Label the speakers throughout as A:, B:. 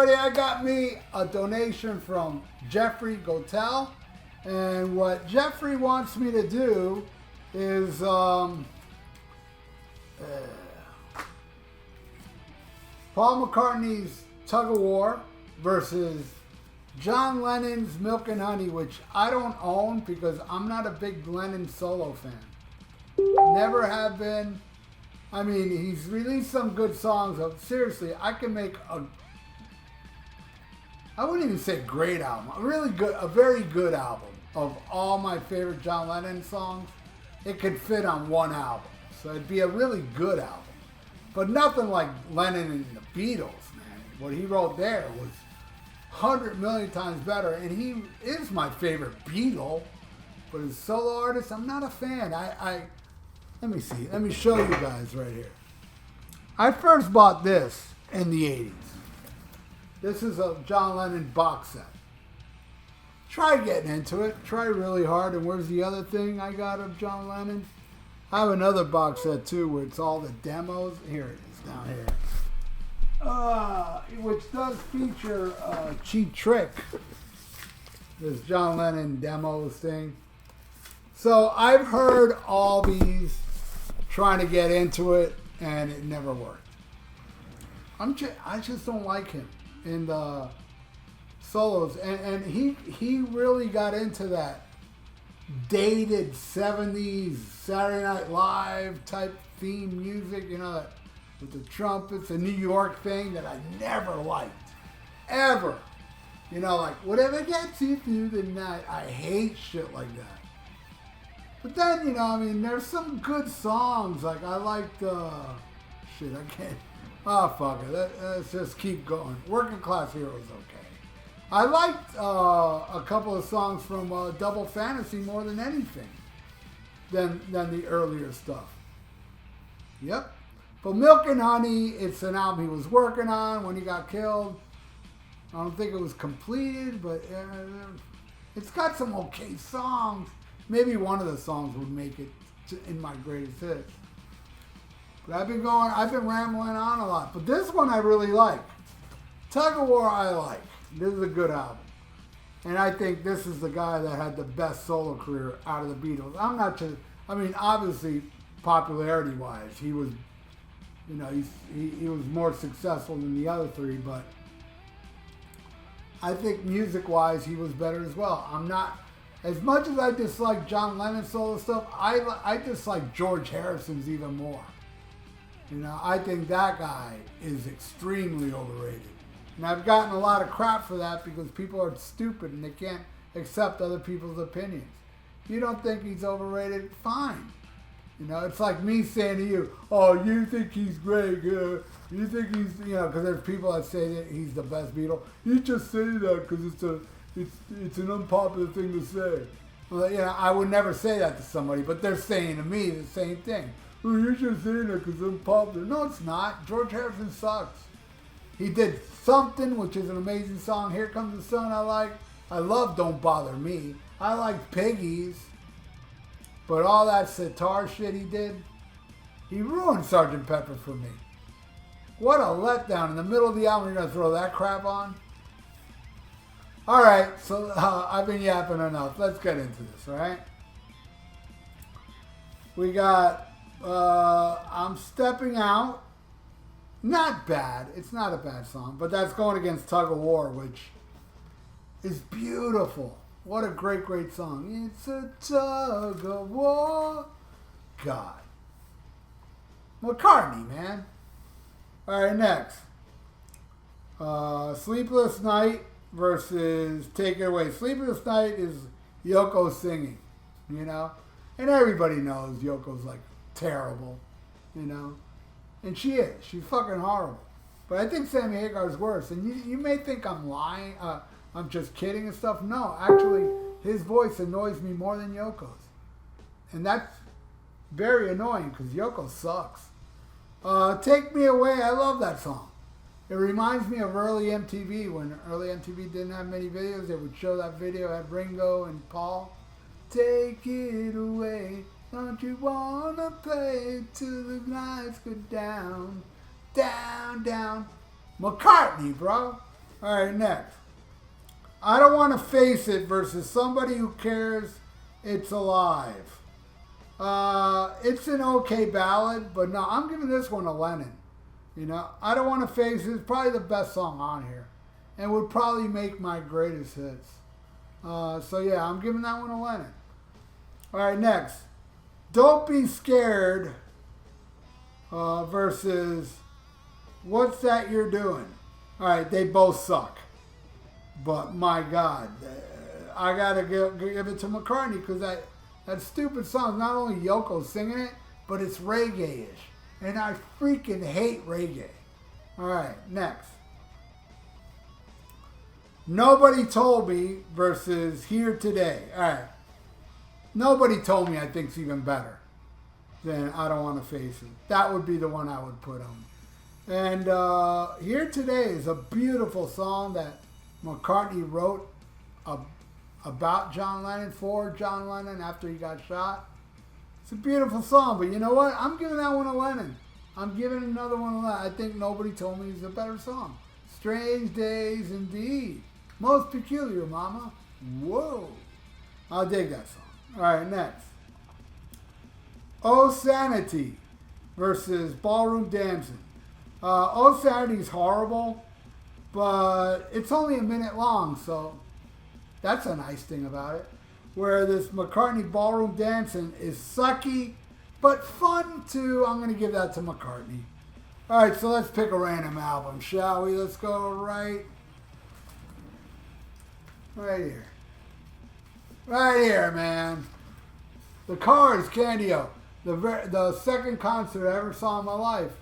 A: everybody, I got me a donation from Jeffrey Gotell. And what Jeffrey wants me to do is Paul McCartney's Tug of War versus John Lennon's Milk and Honey, which I don't own because I'm not a big Lennon solo fan. Never have been. I mean, he's released some good songs. Seriously, I can make I wouldn't even say great album, a very good album of all my favorite John Lennon songs. It could fit on one album. So it'd be a really good album. But nothing like Lennon and the Beatles, man. What he wrote there was 100 million times better. And he is my favorite Beatle. But as a solo artist, I'm not a fan. Let me see. Let me show you guys right here. I first bought this in the 80s. This is a John Lennon box set. Try getting into it. Try really hard. And where's the other thing I got of John Lennon? I have another box set too where it's all the demos. Here it is down here. Which does feature Cheap Trick. This John Lennon demos thing. So I've heard all these trying to get into it and it never worked. I just don't like him in the solos. And he really got into that dated 70s Saturday Night Live type theme music, you know, that with the trumpets, the New York thing that I never liked. Ever. You know, like, whatever gets you through the night. I hate shit like that. But then, you know, I mean, there's some good songs. Like, I liked, shit, I can't. Oh, fuck it. Let's just keep going. Working Class Heroes, okay. I liked a couple of songs from Double Fantasy more than anything than the earlier stuff. Yep. But Milk and Honey, it's an album he was working on when he got killed. I don't think it was completed, but it's got some okay songs. Maybe one of the songs would make it in my greatest hits. But I've been rambling on a lot. But this one I really like. Tug of War I like. This is a good album. And I think this is the guy that had the best solo career out of the Beatles. Obviously, popularity-wise, he was, you know, he was more successful than the other three, but I think music-wise, he was better as well. As much as I dislike John Lennon's solo stuff, I dislike George Harrison's even more. You know, I think that guy is extremely overrated. And I've gotten a lot of crap for that because people are stupid and they can't accept other people's opinions. You don't think he's overrated? Fine. You know, it's like me saying to you, oh, you think he's great, you think he's, you know, because there's people that say that he's the best Beatle. You just say that because it's an unpopular thing to say. Well, you know, I would never say that to somebody, but they're saying to me the same thing. Oh, you're just saying that because I'm popular. No, it's not. George Harrison sucks. He did Something, which is an amazing song. Here Comes the Sun, I like. I love Don't Bother Me. I like Piggies. But all that sitar shit he did, he ruined Sgt. Pepper for me. What a letdown. In the middle of the album, you're going to throw that crap on? All right, so I've been yapping enough. Let's get into this, all right? We got I'm Stepping Out. Not bad. It's not a bad song, but that's going against Tug of War, which is beautiful. What a great, great song. It's a tug of war. God. McCartney, man. All right, next. Sleepless Night versus Take It Away. Sleepless Night is Yoko singing, you know? And everybody knows Yoko's like terrible, you know? And she is. She's fucking horrible. But I think Sammy Hagar's worse. And you may think I'm lying, I'm just kidding and stuff. No, actually, his voice annoys me more than Yoko's. And that's very annoying because Yoko sucks. Take Me Away, I love that song. It reminds me of early MTV. When early MTV didn't have many videos, they would show that video at Ringo and Paul. Take it away. Don't you wanna play till the lights go down, down, down? McCartney, bro. All right, next. I Don't Want to Face It versus Somebody Who Cares It's Alive. It's an okay ballad, but no, I'm giving this one to Lennon. You know, I Don't Want to Face It is probably the best song on here and would probably make my greatest hits. So yeah, I'm giving that one to Lennon. All right, next. Don't Be Scared versus What's That You're Doing. All right, they both suck. But my God, I got to give it to McCartney because that stupid song, not only Yoko singing it, but it's reggae-ish. And I freaking hate reggae. All right, next. Nobody Told Me versus Here Today. All right. Nobody Told Me I think's even better than I Don't Want to Face It. That would be the one I would put on. And Here Today is a beautiful song that McCartney wrote about John Lennon, for John Lennon after he got shot. It's a beautiful song, but you know what? I'm giving that one to Lennon. I'm giving another one to Lennon. I think Nobody Told Me is a better song. Strange Days Indeed. Most Peculiar, Mama. Whoa. I'll dig that song. All right, next. Oh Sanity versus Ballroom Dancing. Oh Sanity's horrible, but it's only a minute long, so that's a nice thing about it. Where this McCartney Ballroom Dancing is sucky, but fun too. I'm going to give that to McCartney. All right, so let's pick a random album, shall we? Let's go right here. Right here, man. The Cars, Candy-O. The second concert I ever saw in my life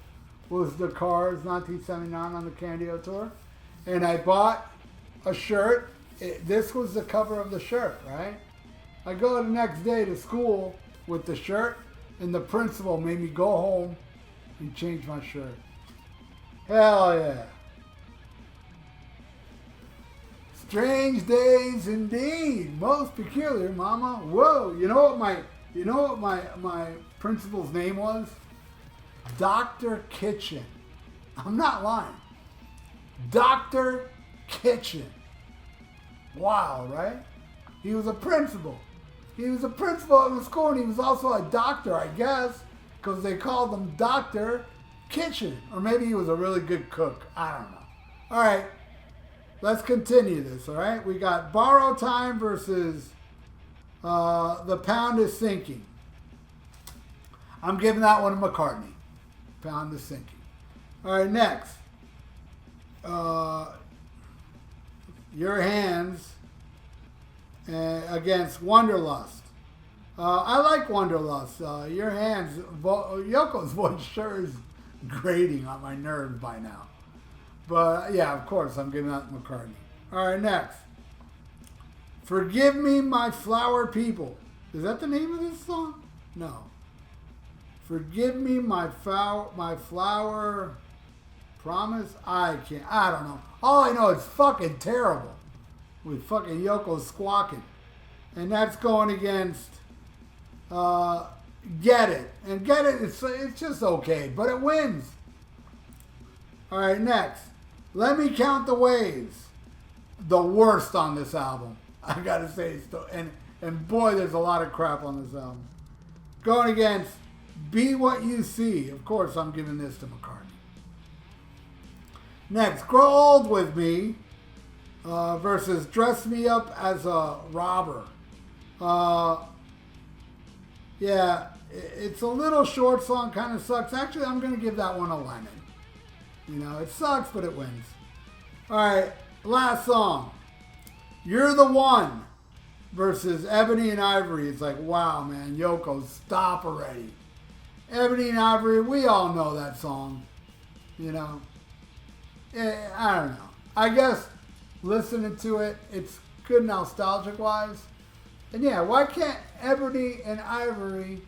A: was The Cars, 1979 on the Candy-O tour. And I bought a shirt. This was the cover of the shirt, right? I go the next day to school with the shirt, and the principal made me go home and change my shirt. Hell yeah. Strange Days Indeed. Most Peculiar, Mama. Whoa. You know what my principal's name was? Dr. Kitchen. I'm not lying. Dr. Kitchen. Wow, right? He was a principal. He was a principal in the school, and he was also a doctor, I guess, because they called him Dr. Kitchen. Or maybe he was a really good cook. I don't know. All right. Let's continue this, all right? We got Borrow Time versus The Pound is Sinking. I'm giving that one to McCartney. Pound is Sinking. All right, next. Your Hands against Wanderlust. I like Wanderlust. Your Hands, Yoko's voice sure is grating on my nerves by now. But, yeah, of course, I'm giving that to McCartney. All right, next. Forgive Me, My Flower People. Is that the name of this song? No. Forgive Me, My Flower Promise? I don't know. All I know is fucking terrible. With fucking Yoko squawking. And that's going against Get It. And Get It, it's just okay, but it wins. All right, next. Let Me Count the Waves. The worst on this album. I gotta say, and boy, there's a lot of crap on this album. Going against Be What You See. Of course, I'm giving this to McCartney. Next, Grow Old With Me versus Dress Me Up as a Robber. Yeah, it's a little short song, kind of sucks. Actually, I'm going to give that one to Lennon. You know, it sucks, but it wins. All right, last song. You're the One versus Ebony and Ivory. It's like, wow, man, Yoko, stop already. Ebony and Ivory, we all know that song. You know, I don't know. I guess listening to it, it's good nostalgic-wise. And yeah, why can't Ebony and Ivory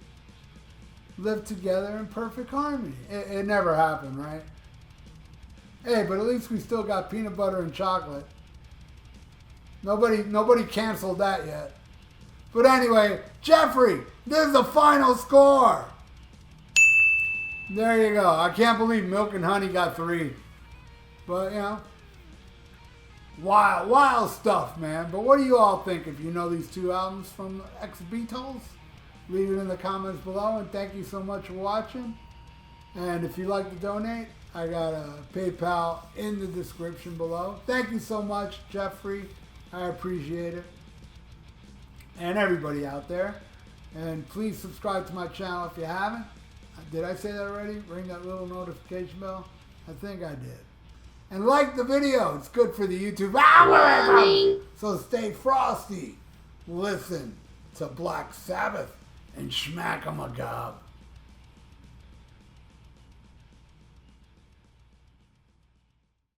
A: live together in perfect harmony? It never happened, right? Hey, but at least we still got peanut butter and chocolate. Nobody canceled that yet. But anyway, Jeffrey, this is the final score. There you go. I can't believe Milk and Honey got 3. But, you know, Wild, wild stuff, man. But what do you all think? If you know these two albums from ex-Beatles, leave it in the comments below. And thank you so much for watching. And if you'd like to donate, I got a PayPal in the description below. Thank you so much, Jeffrey. I appreciate it. And everybody out there. And please subscribe to my channel if you haven't. Did I say that already? Ring that little notification bell. I think I did. And like the video. It's good for the YouTube algorithm. So stay frosty. Listen to Black Sabbath and smack 'em a gob.